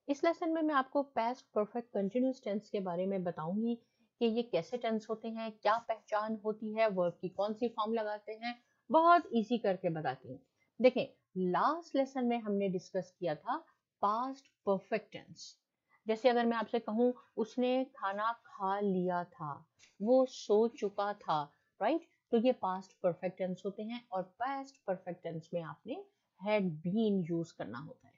इस लेसन में मैं आपको पास्ट परफेक्ट कंटिन्यूअस टेंस के बारे में बताऊंगी कि ये कैसे टेंस होते हैं, क्या पहचान होती है, वर्ब की कौन सी फॉर्म लगाते हैं। बहुत इजी करके बताती हूँ। देखें, लास्ट लेसन में हमने डिस्कस किया था पास्ट परफेक्ट टेंस। जैसे अगर मैं आपसे कहूँ उसने खाना खा लिया था, वो सो चुका था, राइट? तो ये पास्ट परफेक्ट टेंस होते हैं और पास्ट परफेक्ट टेंस में आपने हैड बीन यूज करना होता है।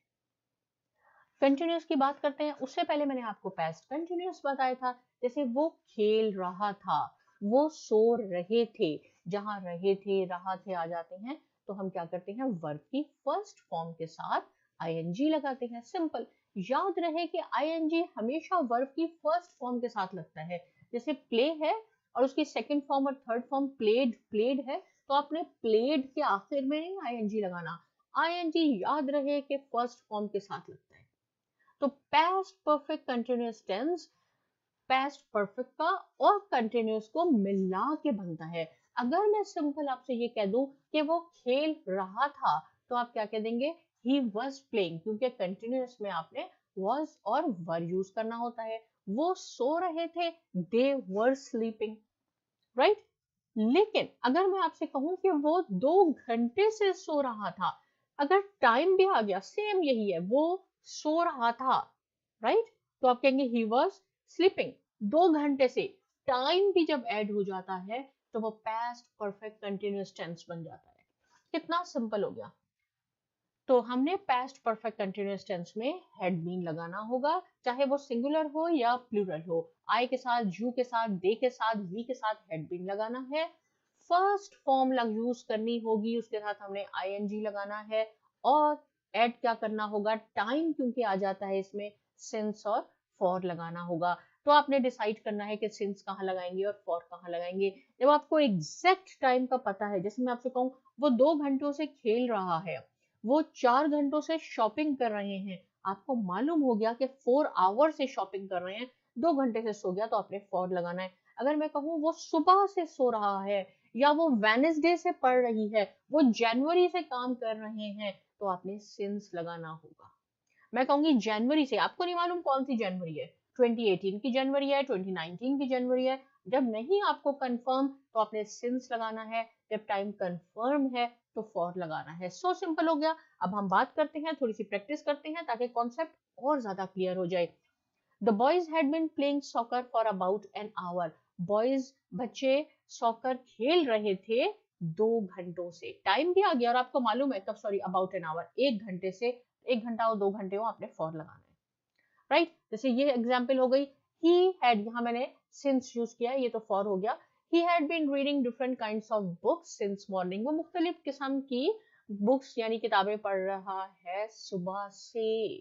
कंटिन्यूअस की बात करते हैं, उससे पहले मैंने आपको पास्ट कंटिन्यूअस बताया था। जैसे वो खेल रहा था, वो सो रहे थे, जहां रहे थे रहा थे आ जाते हैं तो हम क्या करते हैं, वर्ब की फर्स्ट फॉर्म के साथ आईएनजी लगाते हैं। सिंपल, याद रहे कि आईएनजी हमेशा वर्ब की फर्स्ट फॉर्म के साथ लगता है। जैसे प्ले है और उसकी सेकंड फॉर्म और थर्ड फॉर्म प्लेड, प्लेड है, तो आपने प्लेड के आखिर में नहीं आईएनजी लगाना। आईएनजी याद रहे कि फर्स्ट फॉर्म के साथ लगता है। तो past perfect continuous tense past perfect का और कंटिन्यूअस को मिला के बनता है। अगर मैं सिंपल आपसे ये कह दूं कि वो खेल रहा था, तो आप क्या कह देंगे, ही वॉज प्लेइंग, क्योंकि कंटिन्यूअस में आपने वॉज और वर यूज करना होता है। वो सो रहे थे, दे वर स्लीपिंग, राइट? लेकिन अगर मैं आपसे कहूं कि वो 2 घंटे से सो रहा था, अगर टाइम भी आ गया सेम यही है, वो सो रहा था, राइट? तो आप कहेंगे ही वॉज स्लीपिंग। 2 घंटे से टाइम भी जब ऐड हो जाता है तो वो पास्ट परफेक्ट कंटिन्यूअस टेंस बन जाता है। कितना सिंपल हो गया। तो हमने पास्ट परफेक्ट कंटिन्यूअस टेंस में हैड बीन लगाना होगा, चाहे वो सिंगुलर हो या प्लूरल हो। आई के साथ, यू के साथ, दे के साथ, वी के साथ हैड बीन लगाना है। फर्स्ट फॉर्म यूज करनी होगी, उसके साथ हमने आईएनजी लगाना है। और ऐड क्या करना होगा, टाइम क्योंकि आ जाता है इसमें, सिंस और फॉर लगाना होगा। तो आपने डिसाइड करना है कि सिंस कहाँ लगाएंगे और फॉर कहाँ लगाएंगे। जब आपको एग्जैक्ट टाइम का पता है, जैसे मैं आपसे कहूँ वो 2 घंटों से खेल रहा है, वो 4 घंटों से शॉपिंग कर रहे हैं, आपको मालूम हो गया कि 4 आवर से शॉपिंग कर रहे हैं, 2 घंटे से सो गया, तो आपने फॉर लगाना है। अगर मैं कहूँ वो सुबह से सो रहा है, या वो वेनेसडे से पढ़ रही है, वो जनवरी से काम कर रहे हैं, तो आपने सिंस लगाना होगा। मैं कहूंगी जनवरी से, आपको नहीं मालूम कौन सी जनवरी है, 2018 की जनवरी है, 2019 की जनवरी है। जब नहीं आपको कंफर्म तो आपने सिंस लगाना है, जब टाइम कंफर्म है तो फॉर लगाना है। सो सिंपल हो गया। अब हम बात करते हैं, थोड़ी सी प्रैक्टिस करते हैं ताकि कॉन्सेप्ट और ज्यादा क्लियर हो जाए। The boys had been playing soccer for about an hour. Boys, बच्चे सॉकर खेल रहे थे 2 घंटों से। टाइम भी आ गया और आपको मालूम है कब, सॉरी अबाउट एन आवर, 1 घंटे से। 1 घंटा हो 2 घंटे हो, आपने फॉर लगाना है, राइट? जैसे ये एग्जाम्पल हो गई, ही हैड, यहाँ मैंने सिंस यूज किया है, ये तो फॉर हो गया। He had been reading different kinds of books since morning. वो मुख्तलिफ किस्म की बुक्स यानी किताबें पढ़ रहा है सुबह से।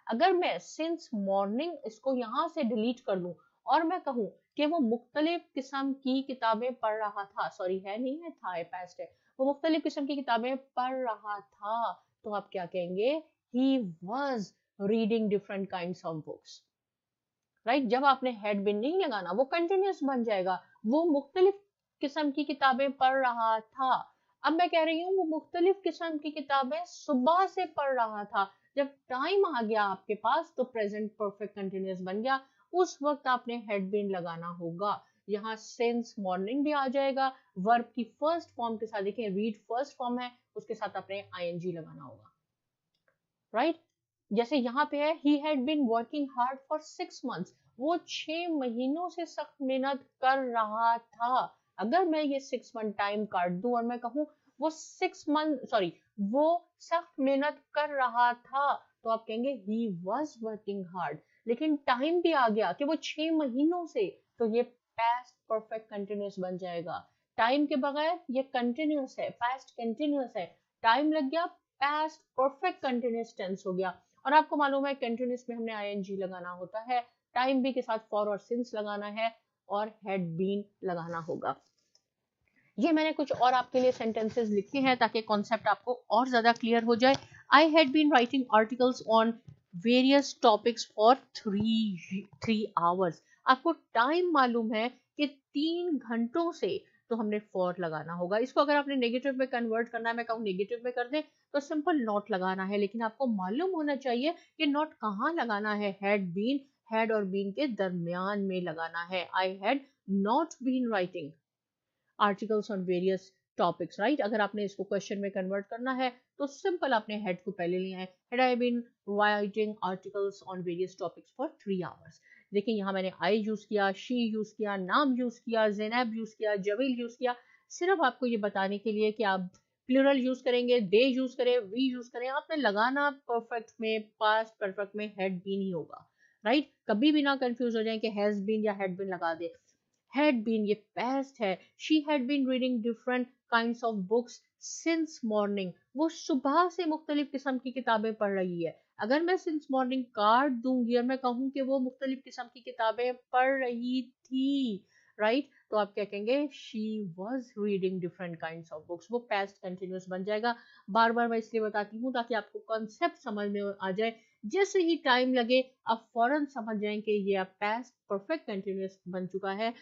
अगर मैं सिंस मॉर्निंग इसको यहाँ से डिलीट कर दूं और मैं कहूँ कि वो मुख्तलिफ किस्म की किताबें पढ़ रहा था, सॉरी है नहीं है, था है, पास्ट है, वो मुख्तलिफ किस्म की किताबें पढ़ रहा था, तो आप क्या कहेंगे, he was reading different kinds of books, right? जब आपने हैड बिन नहीं लगाना, वो कंटिन्यूअस बन जाएगा। वो मुख्तलिफ किस्म की किताबें पढ़ रहा था। अब मैं कह रही हूँ वो मुख्तलिफ किस्म की किताबें सुबह से पढ़ रहा था। जब टाइम आ गया आपके पास तो प्रेजेंट परफेक्ट कंटिन्यूअस बन गया, उस वक्त आपने हैड बिन लगाना होगा। यहाँ सिंस मॉर्निंग भी आ जाएगा, वर्ब की फर्स्ट फॉर्म के साथ। देखिए रीड फर्स्ट फॉर्म है, उसके साथ आपने आईएनजी लगाना होगा, राइट? जैसे यहाँ पे है, he had been working hard for 6 months। वो 6 महीनों से सख्त मेहनत कर रहा था। अगर मैं ये 6 मंथ टाइम काट दूं और मैं कहूँ वो 6 मंथ, सॉरी, वो सख्त मेहनत कर रहा था, तो आप कहेंगे ही वॉज वर्किंग हार्ड। लेकिन टाइम भी आ गया कि वो 6 महीनों से, तो ये पास्ट परफेक्ट कंटिन्यूअस बन जाएगा। टाइम के बगैर ये कंटिन्यूअस है, पास्ट कंटिन्यूअस है। टाइम लग गया, पास्ट परफेक्ट कंटिन्यूअस टेंस हो गया। और आपको मालूम है कंटिन्यूअस में हमने आईएनजी लगाना होता है, टाइम भी के साथ फॉर और सिंस लगाना है, और हैड बीन लगाना होगा। ये मैंने कुछ और आपके लिए सेंटेंसेस लिखे हैं ताकि कॉन्सेप्ट आपको और ज्यादा क्लियर हो जाए। I had been writing articles on various topics for 3 hours. आपको टाइम मालूम है कि 3 घंटों से तो हमने फॉर लगाना होगा। इसको अगर आपने नेगेटिव में कन्वर्ट करना है, मैं कहूँ नेगेटिव में कर दें, तो सिंपल नॉट लगाना है, लेकिन आपको मालूम होना चाहिए कि नॉट कहाँ लगाना है। हैड बीन, हैड और बीन के दरमियान में लगाना है। I had not been writing articles on various topics, right. अगर आपने इसको क्वेश्चन में कन्वर्ट करना है तो सिंपल आपने हेड को पहले लिया है। Had I been writing articles on various topics for 3 hours. देखिए यहाँ मैंने आई यूज किया, शी यूज किया, नाम यूज किया, ज़ैनब यूज किया, जमील यूज किया, सिर्फ आपको ये बताने के लिए कि आप प्लूरल यूज करेंगे, दे यूज करें, वी यूज करें, आपने लगाना परफेक्ट में, पास्ट परफेक्ट में हैड बीन ही होगा, राइट। कभी भी ना कंफ्यूज हो जाए कि हैज बीन या हैड बीन लगा दे। had been ये past है। she had been reading different kinds of books since morning, वो सुबह से मुख्तलिफ किस्म की किताबें पढ़ रही है। अगर मैं since morning काट दूंगी और मैं कहूँ कि वो मुख्तलिफ किस्म की किताबें पढ़ रही थी, राइट, तो आप क्या कहेंगे, she was reading different kinds of books, वो past continuous बन जाएगा। बार बार मैं इसलिए बताती हूँ ताकि आपको कॉन्सेप्ट समझ में आ जाए। जैसे ही टाइम लगे आप फौरन समझ जाएं कि ये आप past perfect continuous बन चुका है,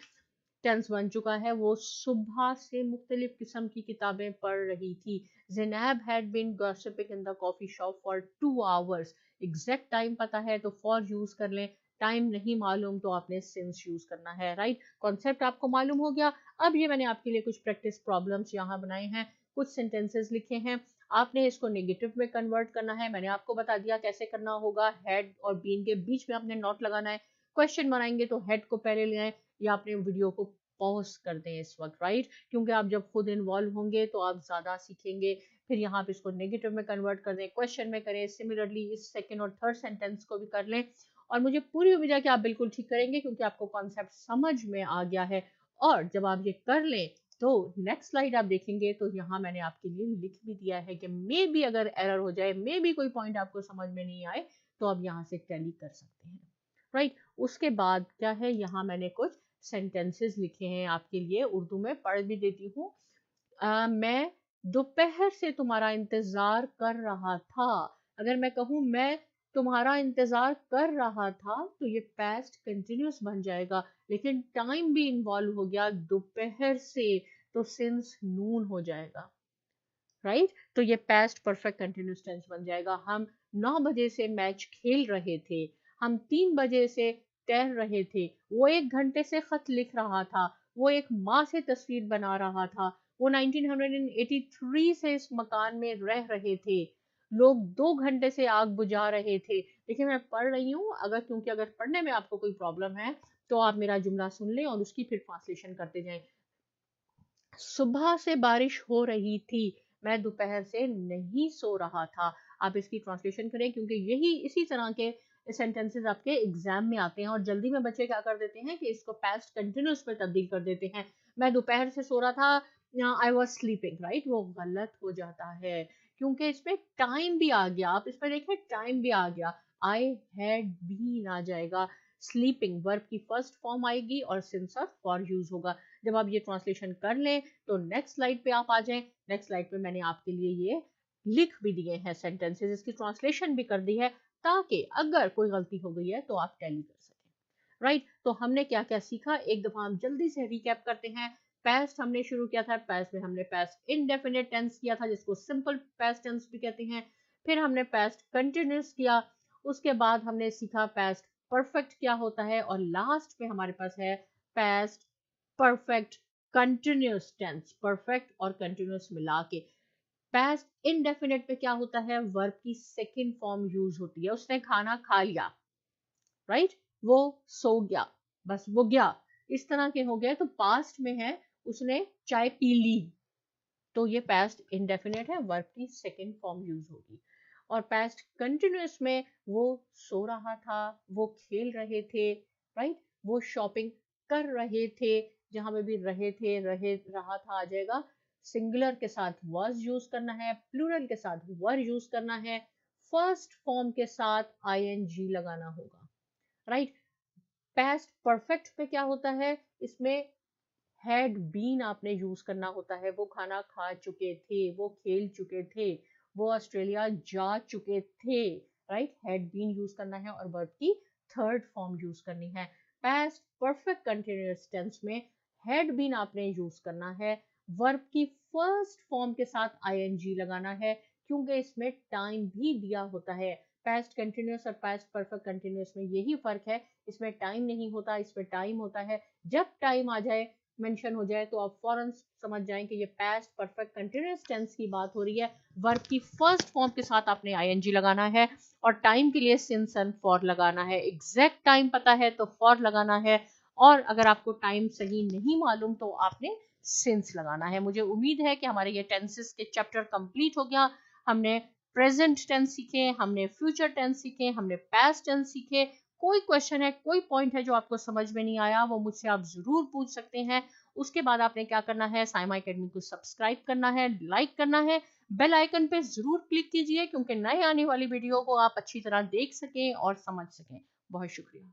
टेंस बन चुका है। वो सुबह से मुख्तलिफ किस्म की किताबें पढ़ रही थी। Zainab had been gossiping in the coffee shop for 2 hours. Exact time पता है तो फॉर यूज कर लें, टाइम नहीं मालूम तो आपने सिंस यूज करना है, राइट। कॉन्सेप्ट आपको मालूम हो गया। अब ये मैंने आपके लिए कुछ प्रैक्टिस प्रॉब्लम्स यहाँ बनाए हैं, कुछ सेंटेंसेस लिखे हैं, आपने इसको नेगेटिव में कन्वर्ट करना है। मैंने आपको बता दिया कैसे करना होगा। हेड और बीन के बीच में आपने नॉट लगाना है। क्वेश्चन बनाएंगे तो हेड को पहले ले आए, या अपने वीडियो को पॉज कर दें इस वक्त, राइट, क्योंकि आप जब खुद इन्वॉल्व होंगे तो आप ज्यादा सीखेंगे। फिर यहाँ पे इसको नेगेटिव में कन्वर्ट कर दें, क्वेश्चन में करें। सिमिलरली इस सेकंड और थर्ड सेंटेंस को भी कर लें, और मुझे पूरी उम्मीद है कि आप बिल्कुल ठीक करेंगे क्योंकि आपको कॉन्सेप्ट समझ में आ गया है। और जब आप ये कर लें तो नेक्स्ट स्लाइड आप देखेंगे तो यहाँ मैंने आपके लिए लिख भी दिया है कि मे बी अगर एरर हो जाए, मे बी कोई पॉइंट आपको समझ में नहीं आए, तो आप यहाँ से टैली कर सकते हैं, राइट। उसके बाद क्या है, यहाँ मैंने कुछ सेंटेंसेस लिखे हैं आपके लिए, उर्दू में पढ़ भी देती हूँ। मैं दोपहर से तुम्हारा इंतजार कर रहा था। अगर मैं कहूँ मैं तुम्हारा इंतजार कर रहा था तो ये पास्ट कंटिन्यूस बन जाएगा, लेकिन टाइम भी इन्वॉल्व हो गया, दोपहर से, तो सिंस नून हो जाएगा, राइट। तो ये पास्ट परफेक्ट कंटिन्यूस टेंस बन जाएगा। हम 9 बजे से मैच खेल रहे थे, हम 3 बजे से तैर रहे थे, वो 1 घंटे से खत लिख रहा था, वो एक माँ से तस्वीर बना रहा था, वो 1983 से इस मकान में रह रहे थे, लोग 2 घंटे से आग बुझा रहे थे। देखिए मैं पढ़ रही हूँ, क्योंकि अगर पढ़ने में आपको कोई प्रॉब्लम है तो आप मेरा जुमला सुन लें और उसकी फिर ट्रांसलेशन करते जाएं। सुबह से बारिश हो रही थी, मैं दोपहर से नहीं सो रहा था। आप इसकी ट्रांसलेशन करें क्योंकि यही इसी तरह के सेंटेंसेस आपके एग्जाम में आते हैं, और जल्दी में बच्चे क्या कर देते हैं कि इसको पास्ट कंटिन्यूस में तब्दील कर देते हैं। मैं दोपहर से सो रहा था, आई वॉज स्लीपिंग, राइट, वो गलत हो जाता है क्योंकि इसमें टाइम भी आ गया। आप इसमें देखें टाइम भी आ गया, आई हैड बीन आ जाएगा, स्लीपिंग वर्ब की फर्स्ट फॉर्म आएगी और सिंस ऑफ फॉर यूज होगा। जब आप ये ट्रांसलेशन कर लें तो नेक्स्ट स्लाइड पे आप आ जाएं। नेक्स्ट स्लाइड पे मैंने आपके लिए ये लिख भी दिए हैं सेंटेंसेस, इसकी ट्रांसलेशन भी कर दी है ताकि अगर कोई गलती हो गई है तो आप टैली कर सकें, राइट। तो हमने क्या क्या सीखा, एक दफा हम जल्दी से रिकैप करते हैं। पास्ट हमने शुरू किया था, पास्ट में हमने पास्ट इंडेफिनिट टेंस किया था जिसको सिंपल पास्ट टेंस भी कहते हैं। फिर हमने पास्ट कंटिन्यूस किया, उसके बाद हमने सीखा पास्ट परफेक्ट क्या होता है, और लास्ट में हमारे पास है past perfect continuous tense, perfect और कंटिन्यूस मिला के। पास्ट इनडेफिनेट पे क्या होता है, वर्ब की सेकंड फॉर्म यूज होती है। उसने खाना खा लिया, राइट, वो सो गया, बस वो गया, इस तरह के हो गए। तो पास्ट में है उसने चाय पी ली, तो ये पास्ट इनडेफिनेट है, वर्ब की सेकंड फॉर्म यूज होगी। और पास्ट कंटिन्यूस में वो सो रहा था, वो खेल रहे थे, राइट, वो शॉपिंग कर रहे थे, जहां पे भी रहे थे, रहा था आ जाएगा। सिंगुलर के साथ was यूज करना है, प्लूरल के साथ were यूज करना है, फर्स्ट फॉर्म के साथ ing लगाना होगा, राइट। पास्ट परफेक्ट पे क्या होता है, इसमें हैड बीन आपने यूज करना होता है। वो खाना खा चुके थे, वो खेल चुके थे, वो ऑस्ट्रेलिया जा चुके थे, राइट। हैड बीन यूज करना है और वर्ब की थर्ड फॉर्म यूज करनी है। पास्ट परफेक्ट कंटिन्यूअस टेंस में हैड बीन आपने यूज करना है, वर्ब की फर्स्ट फॉर्म के साथ आईएनजी लगाना है क्योंकि इसमें टाइम भी दिया होता है। पास्ट कंटिन्यूअस और पास्ट परफेक्ट कंटिन्यूअस में यही फर्क है, इसमें टाइम नहीं होता, इसमें टाइम होता है। जब टाइम आ जाए, मेंशन हो जाए, तो आप फौरन समझ जाएं कि ये पास्ट परफेक्ट कंटिन्यूअस टेंस की बात हो रही है। वर्ब की फर्स्ट फॉर्म के साथ आपने आईएनजी लगाना है और टाइम के लिए सिंस एंड फॉर लगाना है। एग्जैक्ट टाइम पता है तो फॉर लगाना है, और अगर आपको टाइम सही नहीं मालूम तो आपने सिंस लगाना है। मुझे उम्मीद है कि हमारे ये टेंसेस के चैप्टर कंप्लीट हो गया। हमने प्रेजेंट टेंस सीखे, हमने फ्यूचर टेंस सीखे, हमने पास्ट टेंस सीखे। कोई क्वेश्चन है, कोई पॉइंट है जो आपको समझ में नहीं आया, वो मुझसे आप जरूर पूछ सकते हैं। उसके बाद आपने क्या करना है, साइमा एकेडमी को सब्सक्राइब करना है, लाइक करना है, बेल आइकन पे जरूर क्लिक कीजिए क्योंकि नए आने वाली वीडियो को आप अच्छी तरह देख सकें और समझ सकें। बहुत शुक्रिया।